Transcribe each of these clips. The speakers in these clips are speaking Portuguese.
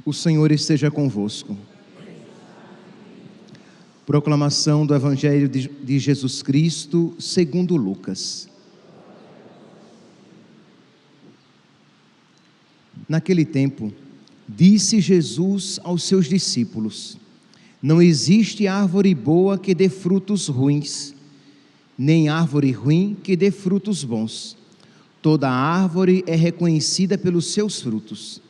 O Senhor esteja convosco. Proclamação do Evangelho de Jesus Cristo segundo Lucas. Naquele tempo, disse Jesus aos seus discípulos: não existe árvore boa que dê frutos ruins, nem árvore ruim que dê frutos bons. Toda árvore é reconhecida pelos seus frutos.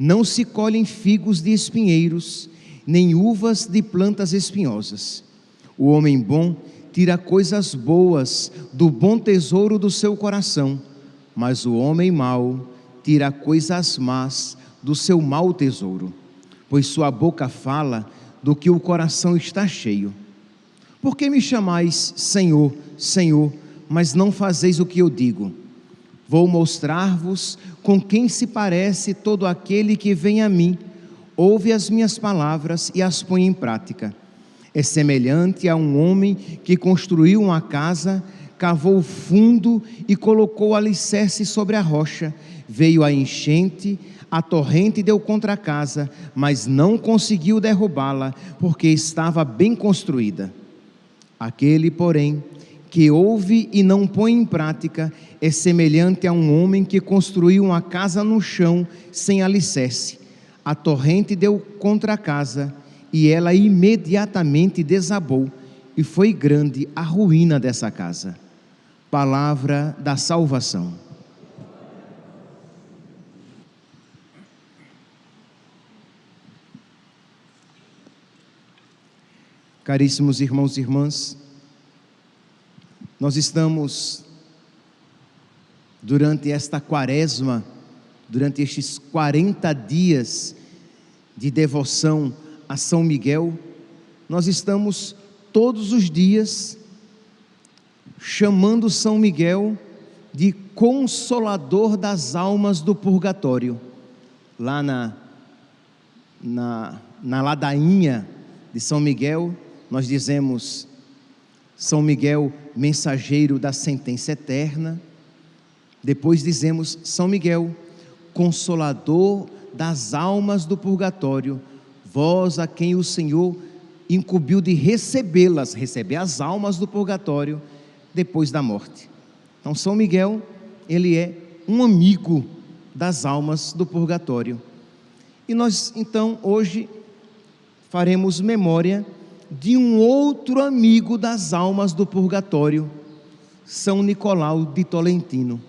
Não se colhem figos de espinheiros, nem uvas de plantas espinhosas. O homem bom tira coisas boas do bom tesouro do seu coração, mas o homem mau tira coisas más do seu mau tesouro, pois sua boca fala do que o coração está cheio. Por que me chamais Senhor, Senhor, mas não fazeis o que eu digo? Vou mostrar-vos com quem se parece todo aquele que vem a mim, ouve as minhas palavras e as põe em prática. É semelhante a um homem que construiu uma casa, cavou fundo e colocou o alicerce sobre a rocha. Veio a enchente, a torrente deu contra a casa, mas não conseguiu derrubá-la, porque estava bem construída. Aquele, porém, que ouve e não põe em prática, é semelhante a um homem que construiu uma casa no chão sem alicerce. A torrente deu contra a casa, e ela imediatamente desabou, e foi grande a ruína dessa casa. Palavra da salvação. Caríssimos irmãos e irmãs, nós estamos, durante esta quaresma, durante estes 40 dias de devoção a São Miguel, nós estamos todos os dias chamando São Miguel de Consolador das almas do purgatório. Lá na ladainha de São Miguel, nós dizemos: São Miguel, mensageiro da sentença eterna. Depois dizemos: São Miguel, Consolador das almas do purgatório, vós a quem o Senhor incumbiu de receber as almas do purgatório depois da morte. Então São Miguel, ele é um amigo das almas do purgatório. E nós então hoje faremos memória de um outro amigo das almas do purgatório, São Nicolau de Tolentino.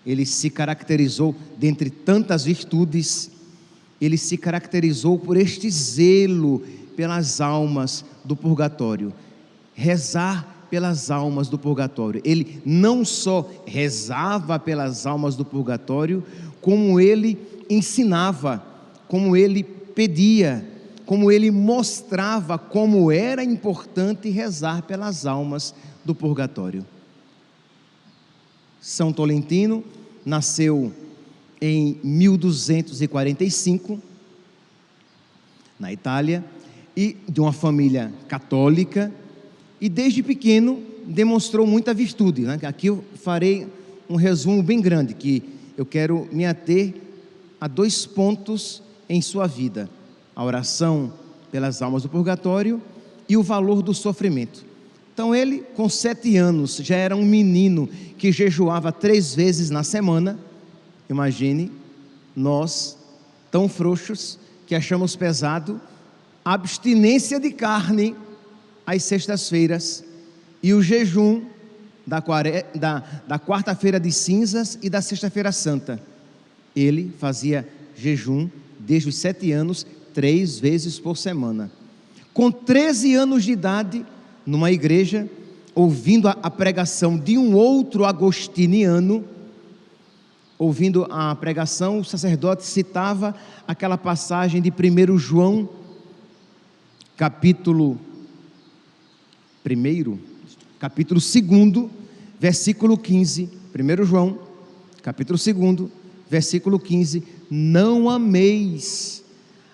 Ele se caracterizou, dentre tantas virtudes, ele se caracterizou por este zelo pelas almas do purgatório, rezar pelas almas do purgatório. Ele não só rezava pelas almas do purgatório, como ele ensinava, como ele pedia, como ele mostrava como era importante rezar pelas almas do purgatório. São Tolentino nasceu em 1245, na Itália, e de uma família católica, e desde pequeno demonstrou muita virtude, né? Aqui eu farei um resumo bem grande, que eu quero me ater a 2 pontos em sua vida: a oração pelas almas do purgatório e o valor do sofrimento. Então ele, com 7 anos, já era um menino que jejuava 3 vezes na semana. Imagine, nós, tão frouxos, que achamos pesado, abstinência de carne às sextas-feiras e o jejum da quarta-feira de cinzas e da sexta-feira santa. Ele fazia jejum desde os 7 anos, 3 vezes por semana. Com 13 anos de idade, numa igreja, ouvindo a pregação de um outro agostiniano, ouvindo a pregação, o sacerdote citava aquela passagem de 1 João, capítulo 2, versículo 15. 1 João, capítulo 2, versículo 15: não ameis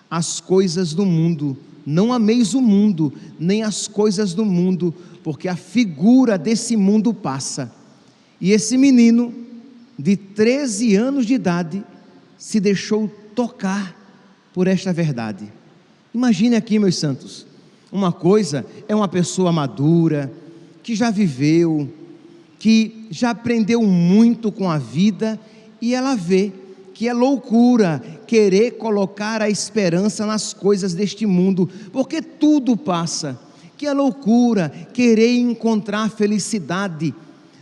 as coisas do mundo, não ameis o mundo, nem as coisas do mundo, porque a figura desse mundo passa. E esse menino de 13 anos de idade se deixou tocar por esta verdade. Imagine aqui, meus santos, uma coisa é uma pessoa madura, que já viveu, que já aprendeu muito com a vida, e ela vê que é loucura querer colocar a esperança nas coisas deste mundo, porque tudo passa, que é loucura querer encontrar felicidade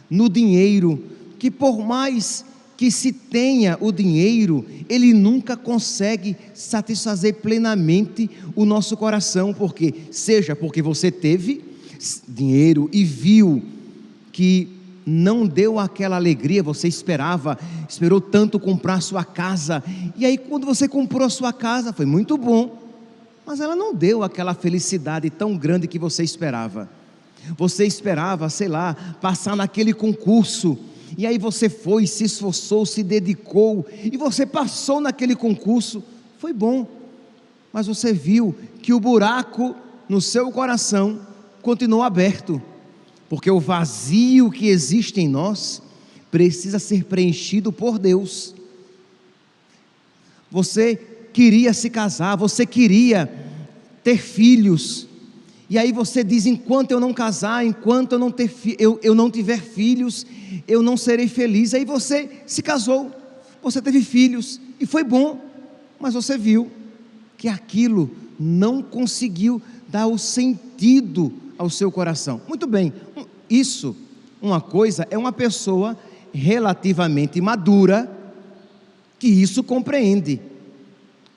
no dinheiro, que por mais que se tenha o dinheiro, ele nunca consegue satisfazer plenamente o nosso coração, porque seja porque você teve dinheiro e viu que não deu aquela alegria, você esperou tanto comprar sua casa, e aí quando você comprou a sua casa, foi muito bom, mas ela não deu aquela felicidade tão grande que você esperava. Você esperava, sei lá, passar naquele concurso, e aí você foi, se esforçou, se dedicou, e você passou naquele concurso, foi bom, mas você viu que o buraco no seu coração continuou aberto, porque o vazio que existe em nós precisa ser preenchido por Deus. Você queria se casar, você queria ter filhos, e aí você diz: enquanto eu não casar, enquanto eu não tiver filhos, eu não serei feliz. Aí você se casou, você teve filhos, e foi bom, mas você viu que aquilo não conseguiu dar o sentido ao seu coração. Muito bem, uma coisa é uma pessoa relativamente madura, que isso compreende.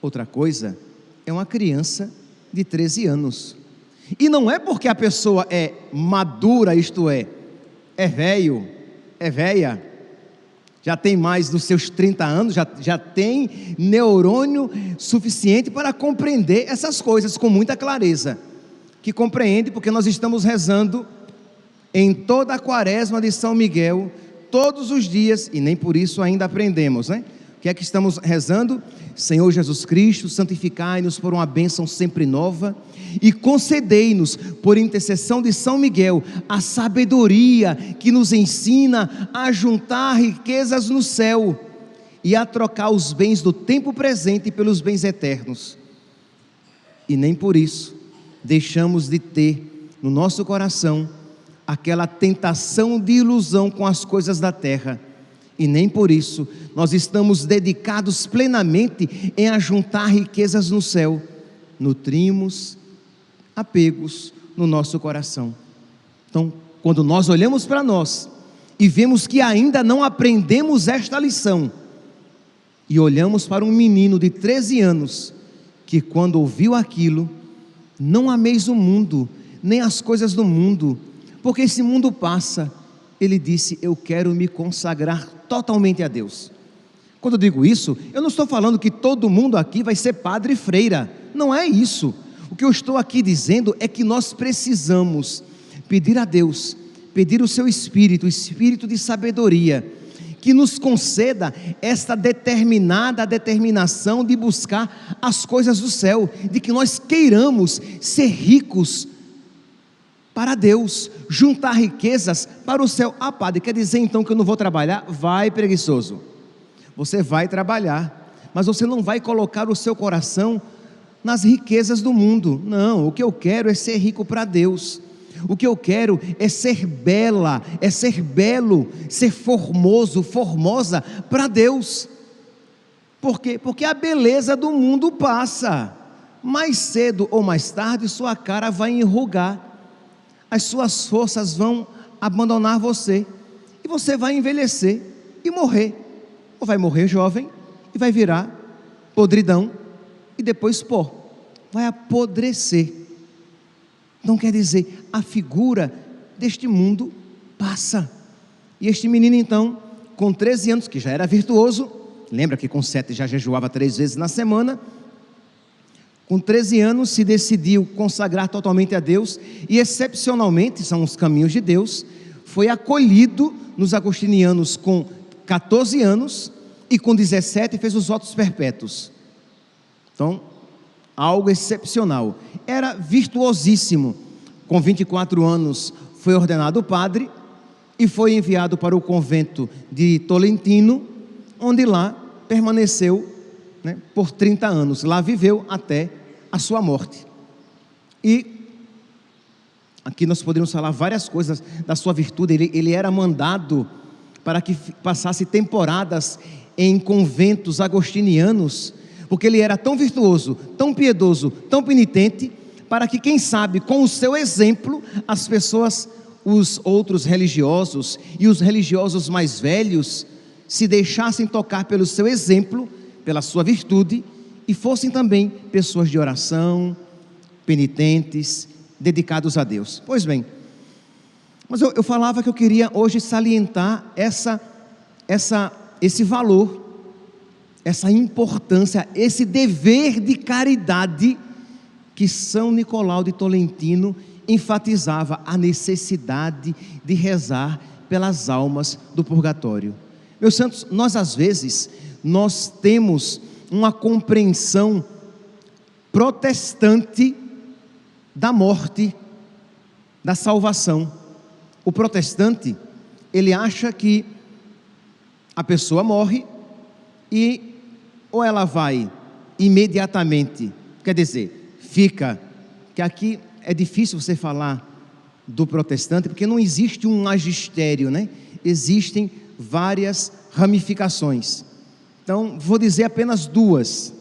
Outra coisa é uma criança de 13 anos. E não é porque a pessoa é madura, isto é velho, é velha, já tem mais dos seus 30 anos, já tem neurônio suficiente para compreender essas coisas com muita clareza, que compreende porque nós estamos rezando em toda a quaresma de São Miguel, todos os dias, e nem por isso ainda aprendemos, né? O que é que estamos rezando? Senhor Jesus Cristo, santificai-nos por uma bênção sempre nova, e concedei-nos, por intercessão de São Miguel, a sabedoria que nos ensina a juntar riquezas no céu, e a trocar os bens do tempo presente pelos bens eternos. E nem por isso deixamos de ter no nosso coração aquela tentação de ilusão com as coisas da terra, e nem por isso nós estamos dedicados plenamente em ajuntar riquezas no céu. Nutrimos apegos no nosso coração. Então, quando nós olhamos para nós e vemos que ainda não aprendemos esta lição, e olhamos para um menino de 13 anos, que quando ouviu aquilo: não ameis o mundo, nem as coisas do mundo, porque esse mundo passa. Ele disse: eu quero me consagrar totalmente a Deus. Quando eu digo isso, eu não estou falando que todo mundo aqui vai ser padre e freira, não é isso. O que eu estou aqui dizendo é que nós precisamos pedir a Deus, pedir o seu Espírito, o Espírito de sabedoria, que nos conceda esta determinação de buscar as coisas do céu, de que nós queiramos ser ricos para Deus, juntar riquezas para o céu. Ah, padre, quer dizer então que eu não vou trabalhar? Vai, preguiçoso, você vai trabalhar, mas você não vai colocar o seu coração nas riquezas do mundo. Não, o que eu quero é ser rico para Deus. O que eu quero é ser bela, é ser belo, ser formoso, formosa para Deus. Por quê? Porque a beleza do mundo passa, mais cedo ou mais tarde sua cara vai enrugar, as suas forças vão abandonar você, e você vai envelhecer e morrer, ou vai morrer jovem e vai virar podridão, e depois pó, vai apodrecer. Então quer dizer, a figura deste mundo passa. E este menino então, com 13 anos, que já era virtuoso, lembra que com 7 já jejuava 3 vezes na semana, com 13 anos se decidiu consagrar totalmente a Deus, e excepcionalmente, são os caminhos de Deus, foi acolhido nos agostinianos com 14 anos, e com 17 fez os votos perpétuos. Então, algo excepcional. Era virtuosíssimo. Com 24 anos foi ordenado padre e foi enviado para o convento de Tolentino, onde lá permaneceu né, por 30 anos. Lá viveu até a sua morte. E aqui nós poderíamos falar várias coisas da sua virtude. Ele era mandado para que passasse temporadas em conventos agostinianos, porque ele era tão virtuoso, tão piedoso, tão penitente, para que, quem sabe, com o seu exemplo, as pessoas, os outros religiosos e os religiosos mais velhos, se deixassem tocar pelo seu exemplo, pela sua virtude, e fossem também pessoas de oração, penitentes, dedicados a Deus. Pois bem, mas eu falava que eu queria hoje salientar esse valor, essa importância, esse dever de caridade que São Nicolau de Tolentino enfatizava, a necessidade de rezar pelas almas do purgatório. Meus santos, nós às vezes, nós temos uma compreensão protestante da morte, da salvação. O protestante, ele acha que a pessoa morre e ou ela vai imediatamente, quer dizer, fica, que aqui é difícil você falar do protestante, porque não existe um magistério, né? Existem várias ramificações. Então, vou dizer apenas duas.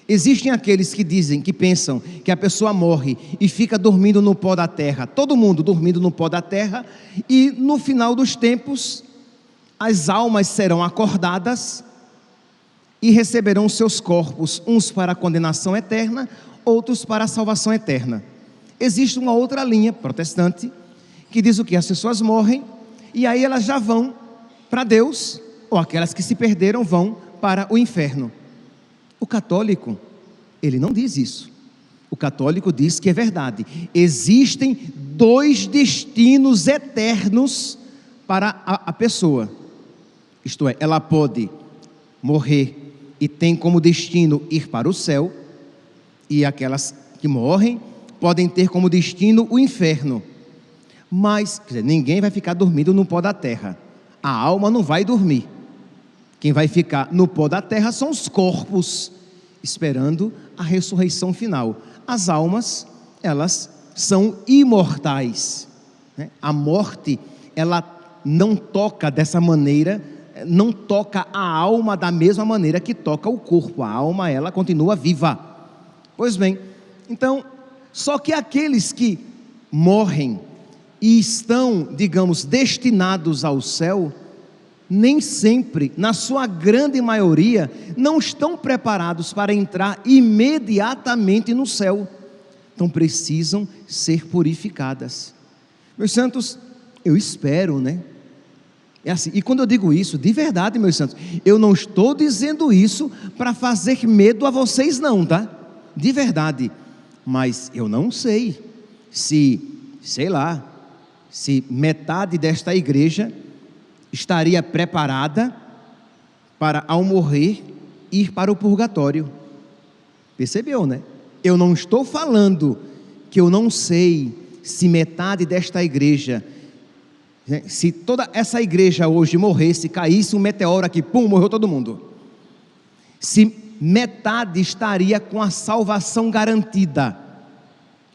Existem aqueles que dizem, que pensam que a pessoa morre e fica dormindo no pó da terra, todo mundo dormindo no pó da terra, e no final dos tempos, as almas serão acordadas e receberão seus corpos, uns para a condenação eterna, outros para a salvação eterna. Existe uma outra linha protestante, que diz o que? As pessoas morrem, e aí elas já vão para Deus, ou aquelas que se perderam vão para o inferno. O católico, ele não diz isso. O católico diz que é verdade. Existem dois destinos eternos para a pessoa. Isto é, ela pode morrer e tem como destino ir para o céu, e aquelas que morrem podem ter como destino o inferno. Mas, quer dizer, ninguém vai ficar dormindo no pó da terra. A alma não vai dormir. Quem vai ficar no pó da terra são os corpos, esperando a ressurreição final. As almas, elas são imortais, né? A morte, ela não toca dessa maneira, não toca a alma da mesma maneira que toca o corpo. A alma, ela continua viva. Pois bem, então, só que aqueles que morrem e estão, digamos, destinados ao céu, nem sempre, na sua grande maioria, não estão preparados para entrar imediatamente no céu. Então precisam ser purificadas. Meus santos, eu espero, né? É assim, e quando eu digo isso, de verdade, meus santos, eu não estou dizendo isso para fazer medo a vocês não, tá? De verdade. Mas eu não sei se, sei lá, se metade desta igreja estaria preparada para, ao morrer, ir para o purgatório. Percebeu, né? Eu não estou falando que eu não sei se metade desta igreja, né, se toda essa igreja hoje morresse, caísse um meteoro aqui, pum, morreu todo mundo, se metade estaria com a salvação garantida,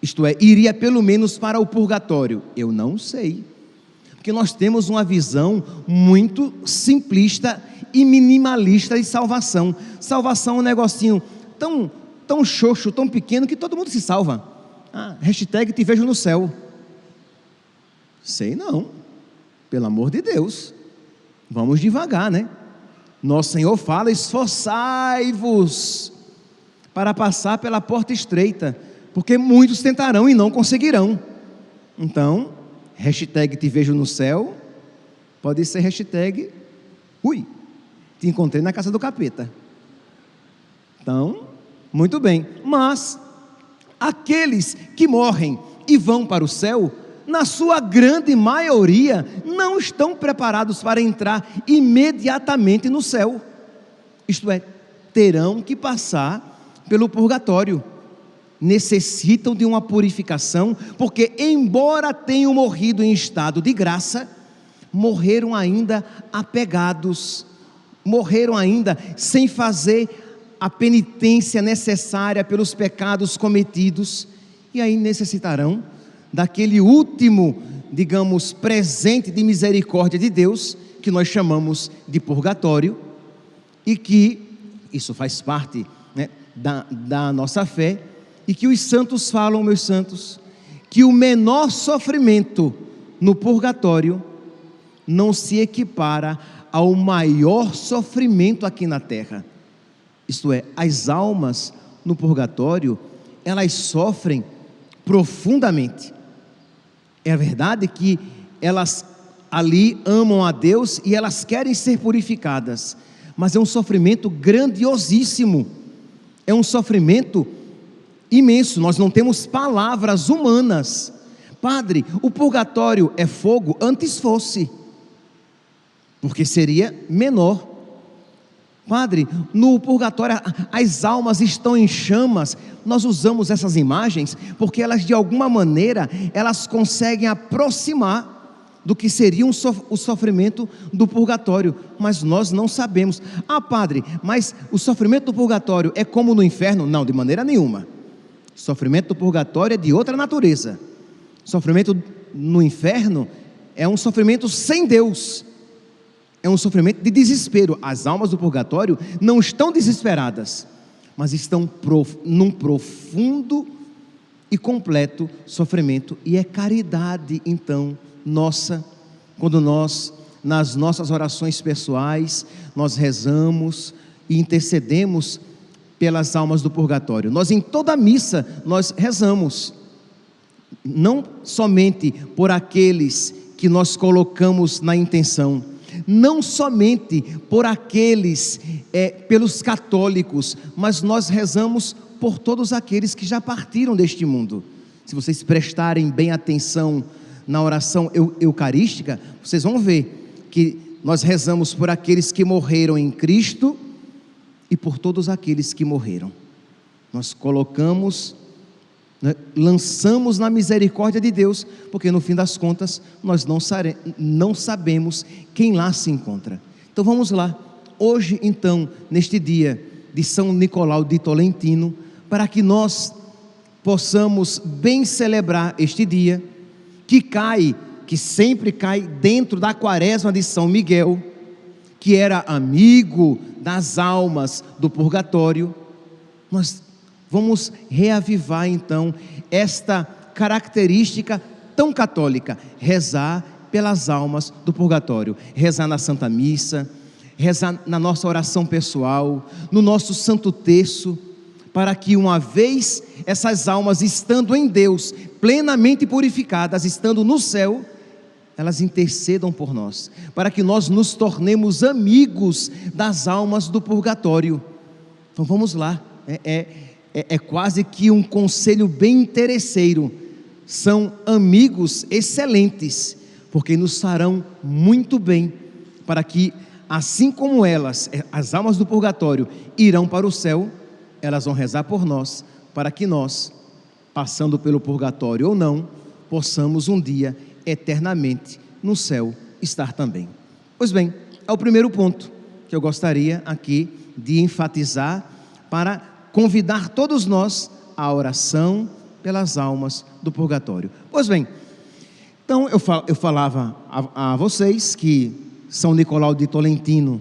isto é, iria pelo menos para o purgatório. Eu não sei, porque nós temos uma visão muito simplista e minimalista de salvação. Salvação é um negocinho tão xoxo, tão pequeno, que todo mundo se salva. Hashtag te vejo no céu. Sei não, pelo amor de Deus, vamos devagar, né? Nosso Senhor fala: esforçai-vos para passar pela porta estreita, porque muitos tentarão e não conseguirão. Então, hashtag te vejo no céu pode ser hashtag te encontrei na casa do capeta. Então, muito bem. Mas aqueles que morrem e vão para o céu, na sua grande maioria, não estão preparados para entrar imediatamente no céu. Isto é, terão que passar pelo purgatório. Necessitam de uma purificação, porque embora tenham morrido em estado de graça, morreram ainda apegados, morreram ainda sem fazer a penitência necessária pelos pecados cometidos, e aí necessitarão daquele último, digamos, presente de misericórdia de Deus, que nós chamamos de purgatório, e que isso faz parte, né, da nossa fé, e que os santos falam, meus santos, que o menor sofrimento no purgatório não se equipara ao maior sofrimento aqui na terra. Isto é, as almas no purgatório, elas sofrem profundamente. É verdade que elas ali amam a Deus e elas querem ser purificadas, mas é um sofrimento grandiosíssimo, é um sofrimento imenso. Nós não temos palavras humanas. Padre, o purgatório é fogo? Antes fosse, porque seria menor. Padre, no purgatório as almas estão em chamas. Nós usamos essas imagens porque elas, de alguma maneira, elas conseguem aproximar do que seria o sofrimento do purgatório, mas nós não sabemos. Ah, padre, mas o sofrimento do purgatório é como no inferno? Não, de maneira nenhuma. O sofrimento do purgatório é de outra natureza. O sofrimento no inferno é um sofrimento sem Deus, é um sofrimento de desespero. As almas do purgatório não estão desesperadas, mas estão num profundo e completo sofrimento, e é caridade, então, nossa, quando nós, nas nossas orações pessoais, nós rezamos e intercedemos pelas almas do purgatório. Nós, em toda missa, nós rezamos, não somente por aqueles que nós colocamos na intenção, não somente por aqueles, pelos católicos, mas nós rezamos por todos aqueles que já partiram deste mundo. Se vocês prestarem bem atenção na oração eucarística, vocês vão ver que nós rezamos por aqueles que morreram em Cristo e por todos aqueles que morreram. Nós colocamos, né, lançamos na misericórdia de Deus, porque no fim das contas nós não sabemos quem lá se encontra. Então vamos lá, hoje então, neste dia de São Nicolau de Tolentino, para que nós possamos bem celebrar este dia, que sempre cai dentro da quaresma de São Miguel, que era amigo das almas do purgatório. Nós vamos reavivar então esta característica tão católica, rezar pelas almas do purgatório, rezar na Santa Missa, rezar na nossa oração pessoal, no nosso Santo Terço, para que uma vez essas almas estando em Deus, plenamente purificadas, estando no céu, elas intercedam por nós, para que nós nos tornemos amigos das almas do purgatório. Então vamos lá, é quase que um conselho bem interesseiro. São amigos excelentes, porque nos farão muito bem, para que assim como elas, as almas do purgatório, irão para o céu, elas vão rezar por nós, para que nós, passando pelo purgatório ou não, possamos um dia eternamente no céu estar também. Pois bem, é o primeiro ponto que eu gostaria aqui de enfatizar, para convidar todos nós à oração pelas almas do purgatório. Pois bem, então eu falava a vocês que São Nicolau de Tolentino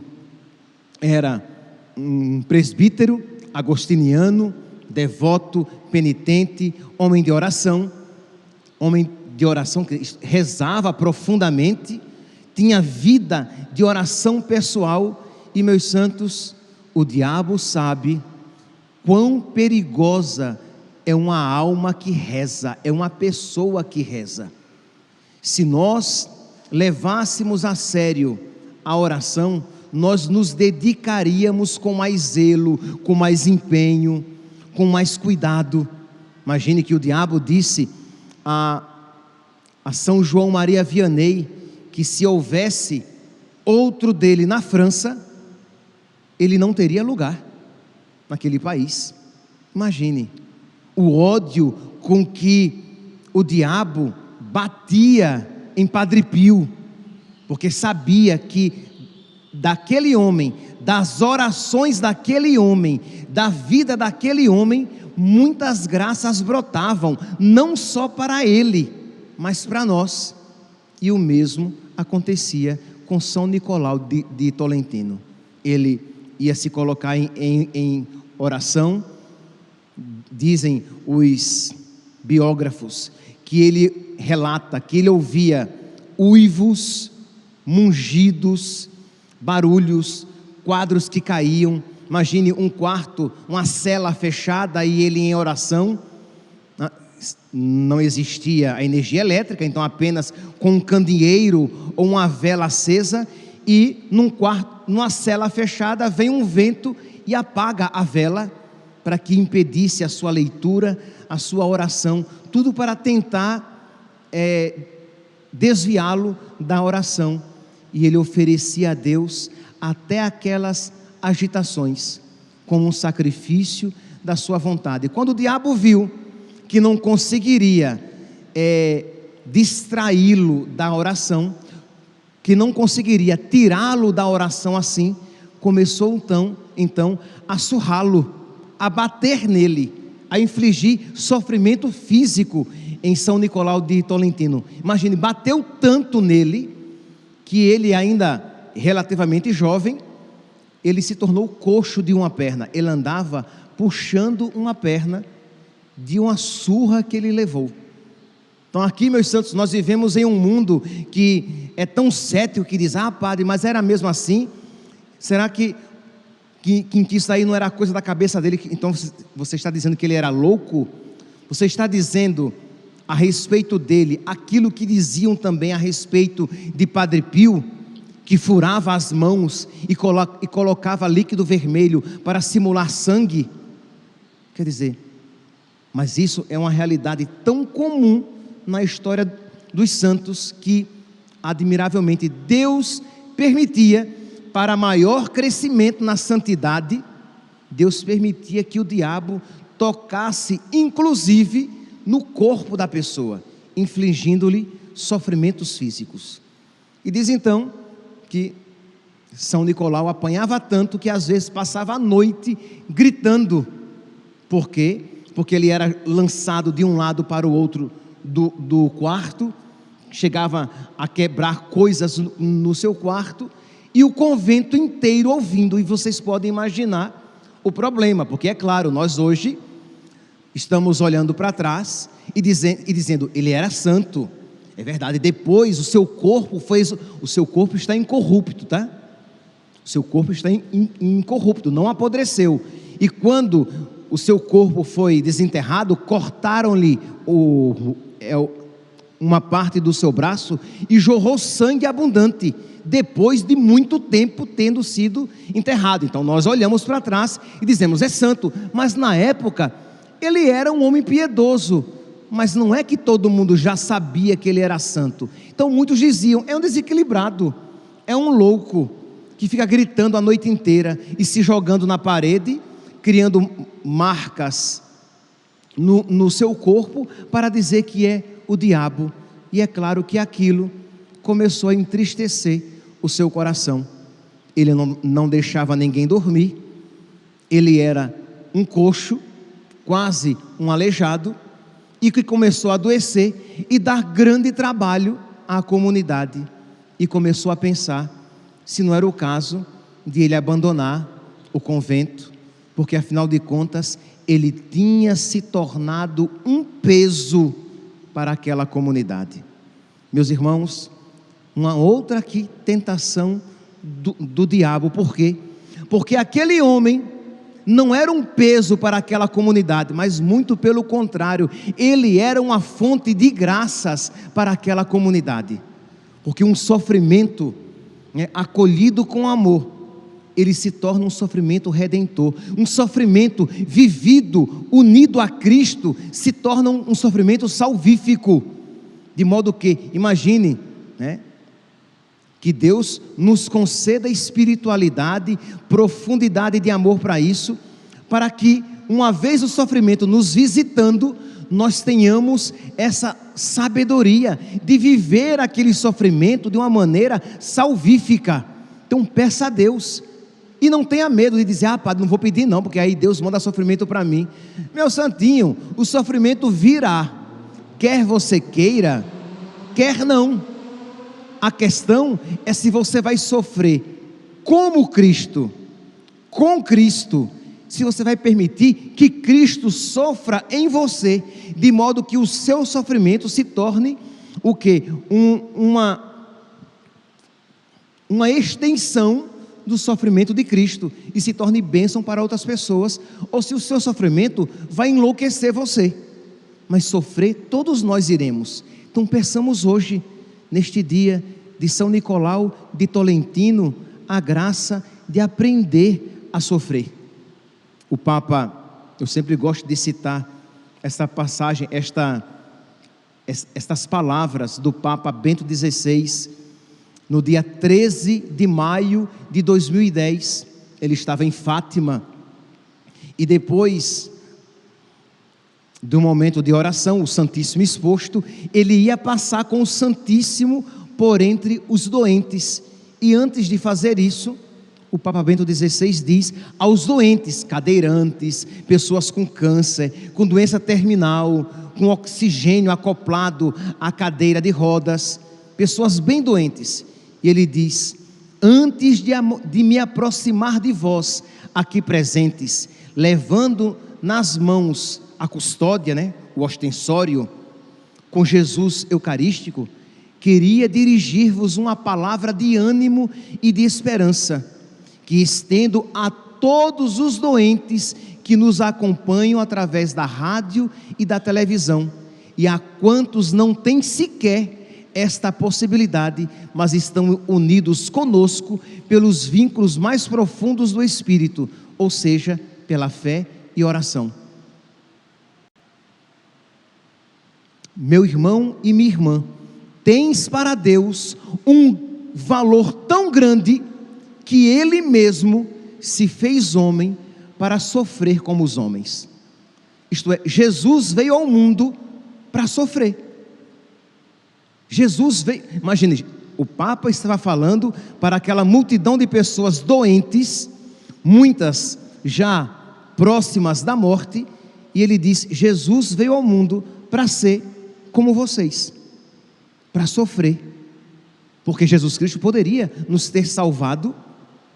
era um presbítero agostiniano, devoto, penitente, homem de oração que rezava profundamente, tinha vida de oração pessoal. E, meus santos, o diabo sabe quão perigosa é uma alma que reza, é uma pessoa que reza. Se nós levássemos a sério a oração, nós nos dedicaríamos com mais zelo, com mais empenho, com mais cuidado. Imagine que o diabo disse a São João Maria Vianney que se houvesse outro dele na França, ele não teria lugar naquele país. Imagine o ódio com que o diabo batia em Padre Pio, porque sabia que daquele homem, das orações daquele homem, da vida daquele homem, muitas graças brotavam, não só para ele, mas para nós. E o mesmo acontecia com São Nicolau de Tolentino. Ele ia se colocar em oração. Dizem os biógrafos que ele relata que ele ouvia uivos, mungidos, barulhos, quadros que caíam. Imagine um quarto, uma cela fechada e ele em oração. Não existia a energia elétrica, então apenas com um candeeiro ou uma vela acesa, e num quarto, numa cela fechada, vem um vento e apaga a vela para que impedisse a sua leitura, a sua oração, tudo para tentar desviá-lo da oração. E ele oferecia a Deus até aquelas agitações como um sacrifício da sua vontade. E quando o diabo viu que não conseguiria distraí-lo da oração, que não conseguiria tirá-lo da oração assim, começou então a surrá-lo, a bater nele, a infligir sofrimento físico em São Nicolau de Tolentino. Imagine, bateu tanto nele que ele, ainda relativamente jovem, ele se tornou coxo de uma perna. Ele andava puxando uma perna de uma surra que ele levou. Então aqui, meus santos, nós vivemos em um mundo que é tão cético, que diz: ah, padre, mas era mesmo assim? Será que isso aí não era coisa da cabeça dele? Então você está dizendo que ele era louco? Você está dizendo a respeito dele aquilo que diziam também a respeito de Padre Pio, que furava as mãos e colocava líquido vermelho para simular sangue? Quer dizer, mas isso é uma realidade tão comum na história dos santos, que admiravelmente Deus permitia, para maior crescimento na santidade, Deus permitia que o diabo tocasse inclusive no corpo da pessoa, infligindo-lhe sofrimentos físicos. E diz então que São Nicolau apanhava tanto que às vezes passava a noite gritando. Por quê? Porque ele era lançado de um lado para o outro do quarto, chegava a quebrar coisas no seu quarto, e o convento inteiro ouvindo. E vocês podem imaginar o problema, porque é claro, nós hoje estamos olhando para trás e dizendo, ele era santo, é verdade. Depois o seu corpo está incorrupto, tá? O seu corpo está incorrupto, não apodreceu. E quando o seu corpo foi desenterrado, cortaram-lhe uma parte do seu braço e jorrou sangue abundante, depois de muito tempo tendo sido enterrado. Então nós olhamos para trás e dizemos, é santo, mas na época ele era um homem piedoso, mas não é que todo mundo já sabia que ele era santo. Então muitos diziam, é um desequilibrado, é um louco, que fica gritando a noite inteira e se jogando na parede, criando marcas no seu corpo, para dizer que é o diabo. E é claro que aquilo começou a entristecer o seu coração. Ele não deixava ninguém dormir, ele era um coxo, quase um aleijado, e que começou a adoecer e dar grande trabalho à comunidade. E começou a pensar se não era o caso de ele abandonar o convento, porque afinal de contas ele tinha se tornado um peso para aquela comunidade. Meus irmãos, uma outra aqui tentação do diabo. Por quê? Porque aquele homem não era um peso para aquela comunidade, mas muito pelo contrário, ele era uma fonte de graças para aquela comunidade, porque um sofrimento acolhido com amor, ele se torna um sofrimento redentor. Um sofrimento vivido, unido a Cristo, se torna um sofrimento salvífico. De modo que, imagine, que Deus nos conceda espiritualidade, profundidade de amor para isso, para que, uma vez o sofrimento nos visitando, nós tenhamos essa sabedoria de viver aquele sofrimento de uma maneira salvífica. Então peça a Deus E não tenha medo de dizer: padre, não vou pedir não, porque aí Deus manda sofrimento para mim. Meu santinho, o sofrimento virá, quer você queira, quer não. A questão é se você vai sofrer como Cristo, com Cristo, se você vai permitir que Cristo sofra em você, de modo que o seu sofrimento se torne o quê? Uma extensão do sofrimento de Cristo e se torne bênção para outras pessoas, ou se o seu sofrimento vai enlouquecer você. Mas sofrer todos nós iremos. Então peçamos hoje, neste dia de São Nicolau de Tolentino, a graça de aprender a sofrer. O Papa, eu sempre gosto de citar esta passagem, estas palavras do Papa Bento XVI, no dia 13 de maio de 2010, ele estava em Fátima, e depois do momento de oração, o Santíssimo exposto, ele ia passar com o Santíssimo por entre os doentes, e antes de fazer isso, o Papa Bento XVI diz aos doentes, cadeirantes, pessoas com câncer, com doença terminal, com oxigênio acoplado à cadeira de rodas, pessoas bem doentes, e ele diz: antes de me aproximar de vós, aqui presentes, levando nas mãos a custódia, o ostensório, com Jesus eucarístico, queria dirigir-vos uma palavra de ânimo e de esperança, que estendo a todos os doentes que nos acompanham através da rádio e da televisão, e a quantos não têm sequer esta possibilidade, mas estão unidos conosco pelos vínculos mais profundos do Espírito, ou seja, pela fé e oração. Meu irmão e minha irmã, tens para Deus um valor tão grande, que Ele mesmo se fez homem para sofrer como os homens. Isto é, Jesus veio ao mundo para sofrer. Jesus veio, imagine, o Papa estava falando para aquela multidão de pessoas doentes, muitas já próximas da morte, e ele diz: Jesus veio ao mundo para ser como vocês, para sofrer, porque Jesus Cristo poderia nos ter salvado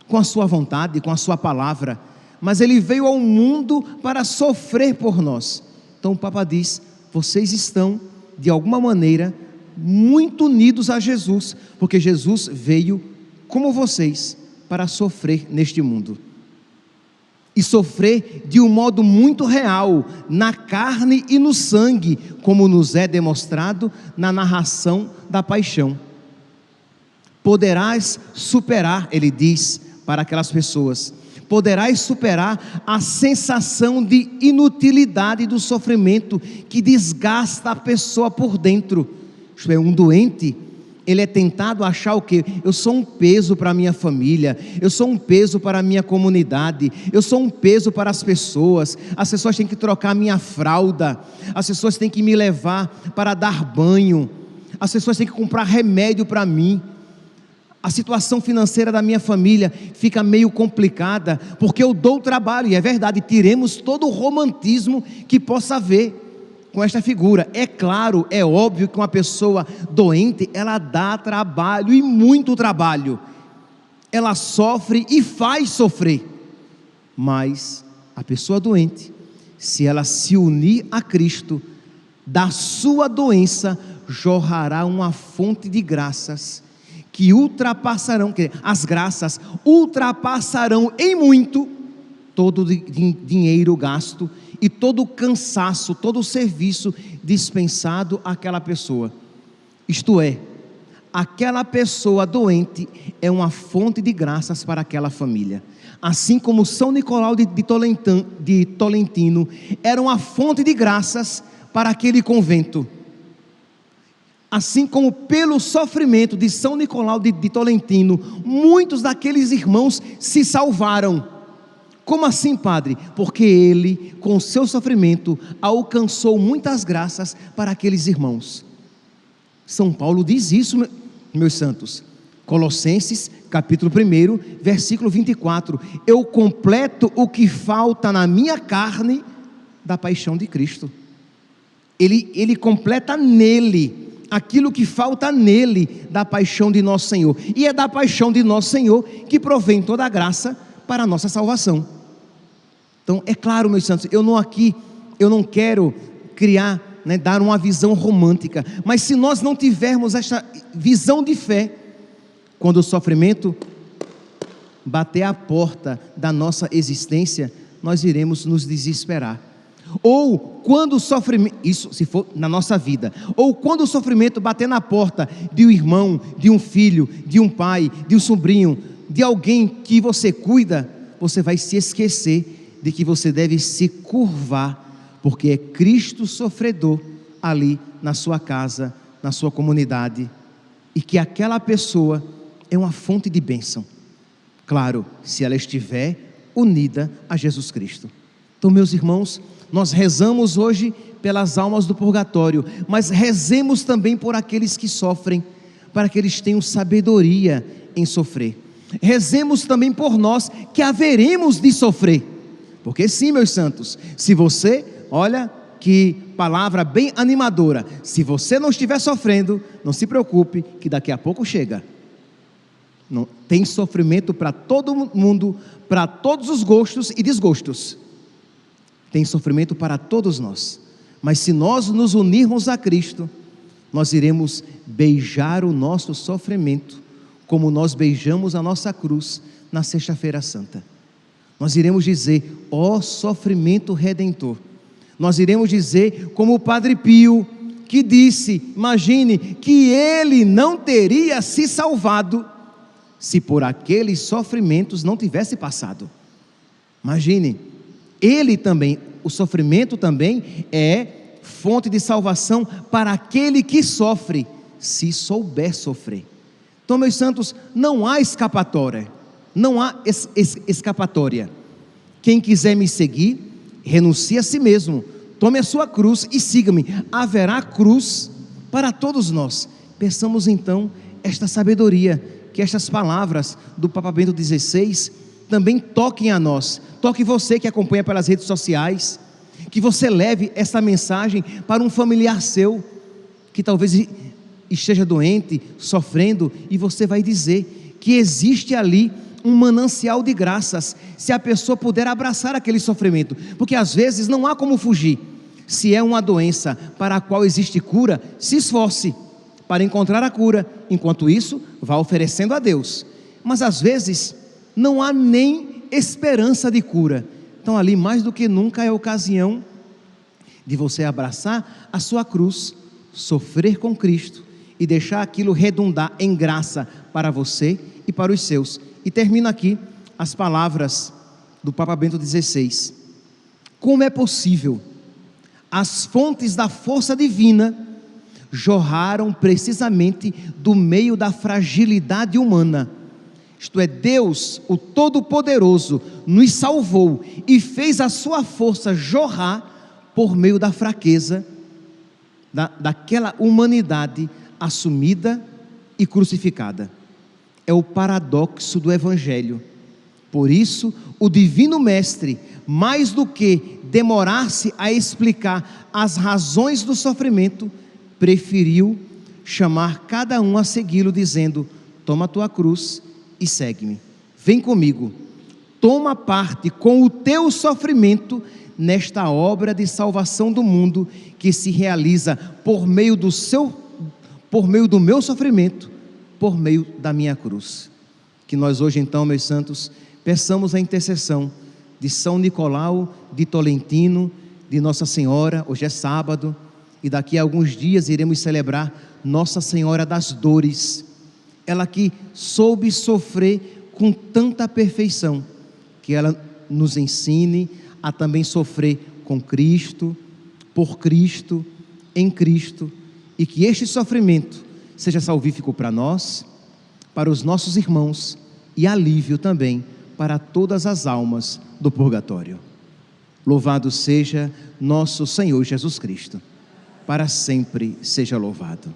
com a sua vontade, com a sua palavra, mas ele veio ao mundo para sofrer por nós. Então o Papa diz: vocês estão de alguma maneira muito unidos a Jesus, porque Jesus veio como vocês para sofrer neste mundo, e sofrer de um modo muito real, na carne e no sangue, como nos é demonstrado na narração da paixão. Poderás superar, ele diz para aquelas pessoas, poderás superar a sensação de inutilidade do sofrimento que desgasta a pessoa por dentro. Isto é, um doente, ele é tentado a achar o quê? Eu sou um peso para a minha família, eu sou um peso para a minha comunidade, eu sou um peso para as pessoas têm que trocar minha fralda, as pessoas têm que me levar para dar banho, as pessoas têm que comprar remédio para mim, a situação financeira da minha família fica meio complicada, porque eu dou trabalho, e é verdade, tiremos todo o romantismo que possa haver com esta figura. É claro, é óbvio que uma pessoa doente, ela dá trabalho, e muito trabalho, ela sofre e faz sofrer, mas a pessoa doente, se ela se unir a Cristo, da sua doença jorrará uma fonte de graças, que ultrapassarão, as graças ultrapassarão em muito todo o dinheiro gasto e todo o cansaço, todo o serviço dispensado àquela pessoa. Isto é, aquela pessoa doente é uma fonte de graças para aquela família, assim como São Nicolau de Tolentino era uma fonte de graças para aquele convento, assim como pelo sofrimento de São Nicolau de Tolentino, muitos daqueles irmãos se salvaram. Como assim, padre? Porque ele, com o seu sofrimento, alcançou muitas graças para aqueles irmãos. São Paulo diz isso, meus santos, Colossenses, capítulo 1, versículo 24. Eu completo o que falta na minha carne da paixão de Cristo. Ele completa nele aquilo que falta nele da paixão de nosso Senhor. E é da paixão de nosso Senhor que provém toda a graça para a nossa salvação. Então, é claro, meus santos, eu não quero criar, dar uma visão romântica, mas se nós não tivermos esta visão de fé, quando o sofrimento bater à porta da nossa existência, nós iremos nos desesperar. Ou quando o sofrimento, isso se for na nossa vida, ou quando o sofrimento bater na porta de um irmão, de um filho, de um pai, de um sobrinho, de alguém que você cuida, você vai se esquecer de que você deve se curvar, porque é Cristo sofredor ali na sua casa, na sua comunidade, e que aquela pessoa é uma fonte de bênção, claro, se ela estiver unida a Jesus Cristo. Então, meus irmãos, nós rezamos hoje pelas almas do purgatório, mas rezemos também por aqueles que sofrem, para que eles tenham sabedoria em sofrer. Rezemos também por nós que haveremos de sofrer, porque sim, meus santos, se você, olha que palavra bem animadora, se você não estiver sofrendo, não se preocupe que daqui a pouco chega. Não, tem sofrimento para todo mundo, para todos os gostos e desgostos. Tem sofrimento para todos nós, mas se nós nos unirmos a Cristo, nós iremos beijar o nosso sofrimento, como nós beijamos a nossa cruz na Sexta-feira Santa. Nós iremos dizer, ó sofrimento redentor. Nós iremos dizer, como o Padre Pio, que disse, imagine, que ele não teria se salvado, se por aqueles sofrimentos não tivesse passado. Imagine, ele também, o sofrimento também é fonte de salvação para aquele que sofre, se souber sofrer. Então, meus santos, não há escapatória, não há escapatória. Quem quiser me seguir, renuncie a si mesmo, tome a sua cruz e siga-me. Haverá cruz para todos nós. Peçamos então esta sabedoria, que estas palavras do Papa Bento XVI também toquem a nós. Toque você que acompanha pelas redes sociais, que você leve essa mensagem para um familiar seu, que talvez esteja doente, sofrendo, e você vai dizer que existe ali um manancial de graças, se a pessoa puder abraçar aquele sofrimento, porque às vezes não há como fugir. Se é uma doença para a qual existe cura, se esforce para encontrar a cura, enquanto isso, vá oferecendo a Deus. Mas às vezes não há nem esperança de cura, então ali mais do que nunca é ocasião de você abraçar a sua cruz, sofrer com Cristo e deixar aquilo redundar em graça para você e para os seus. E termino aqui as palavras do Papa Bento XVI. Como é possível? As fontes da força divina jorraram precisamente do meio da fragilidade humana. Isto é, Deus, o Todo-Poderoso, nos salvou e fez a sua força jorrar por meio da fraqueza daquela humanidade assumida e crucificada. É o paradoxo do Evangelho. Por isso, o Divino Mestre, mais do que demorar-se a explicar as razões do sofrimento, preferiu chamar cada um a segui-lo, dizendo: toma a tua cruz e segue-me. Vem comigo, toma parte com o teu sofrimento nesta obra de salvação do mundo que se realiza por meio do meu sofrimento, por meio da minha cruz. Que nós hoje então, meus santos, peçamos a intercessão de São Nicolau de Tolentino, de Nossa Senhora. Hoje é sábado e daqui a alguns dias iremos celebrar Nossa Senhora das Dores. Ela que soube sofrer com tanta perfeição, que ela nos ensine a também sofrer com Cristo, por Cristo, em Cristo, e que este sofrimento seja salvífico para nós, para os nossos irmãos e alívio também para todas as almas do purgatório. Louvado seja nosso Senhor Jesus Cristo, para sempre seja louvado.